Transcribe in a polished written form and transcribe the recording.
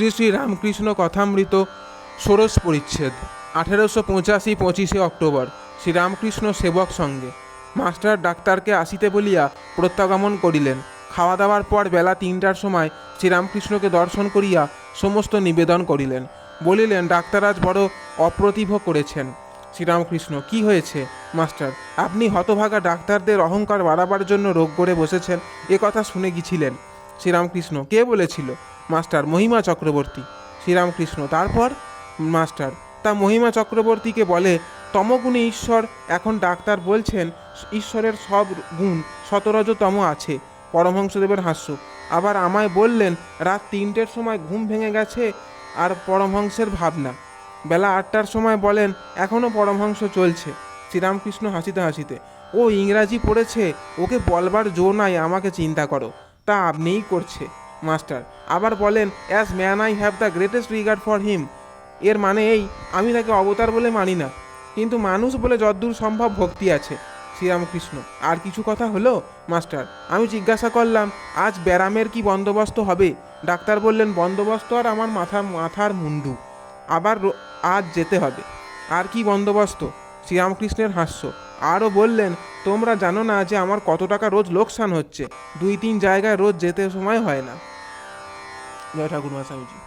শ্রী শ্রী রামকৃষ্ণ কথামৃত ষোড়শ পরিচ্ছেদ 1885 25 অক্টোবর। শ্রীরামকৃষ্ণ সেবক সঙ্গে মাস্টার ডাক্তারকে আসিতে বলিয়া প্রত্যাগমন করিলেন। খাওয়া দাওয়ার পর বেলা 3টার সময় শ্রীরামকৃষ্ণকে দর্শন করিয়া সমস্ত নিবেদন করিলেন। বলিলেন, ডাক্তার আজ বড় অপ্রতিভ করেছেন। শ্রীরামকৃষ্ণ, কি হয়েছে মাস্টার? আপনি হতভাগা ডাক্তারদের অহংকার বাড়াবার জন্য রোগ করে বসেছেন, এ কথা শুনে গিয়েছিলেন। শ্রীরামকৃষ্ণ, কে বলেছিল? মাস্টার, মহিমা চক্রবর্তী। শ্রীরামকৃষ্ণ, তারপর? মাস্টার, তা মহিমা চক্রবর্তীকে বলে তমগুণে ঈশ্বর। এখন ডাক্তার বলছেন ঈশ্বরের সব গুণ শতরজতম আছে। পরমহংসদেবের হাস্য। আবার আমায় বললেন রাত 3টের সময় ঘুম ভেঙে গেছে আর পরমহংসের ভাবনা। বেলা 8টার সময় বলেন এখনও পরমহংস চলছে। শ্রীরামকৃষ্ণ হাসিতে হাসিতে, ও ইংরাজি পড়েছে, ওকে বলবার জো নাই আমাকে চিন্তা করো, তা আপনিই করছে। মাস্টার, আবার বলেন as man I have the greatest regard for him. এর মানে এই, আমি তাকে অবতার বলে মানি না, কিন্তু মানুষ বলে যদ্দূর সম্ভব ভক্তি আছে। শ্রীরামকৃষ্ণ, আর কিছু কথা হলো? মাস্টার, আমি জিজ্ঞাসা করলাম আজ ব্যারামের কি বন্দোবস্ত হবে? ডাক্তার বললেন বন্দোবস্ত আর আমার মাথার মুন্ডু, আবার আজ যেতে হবে। আর কি বন্দোবস্ত? শ্রীরামকৃষ্ণের হাস্য। আরও বললেন, তোমরা জানো না যে আমার কত টাকা রোজ লোকসান হচ্ছে। 2-3 জায়গায় রোজ যেতে সময় হয় না। জয় ঠাকুর মা স্বামীজি।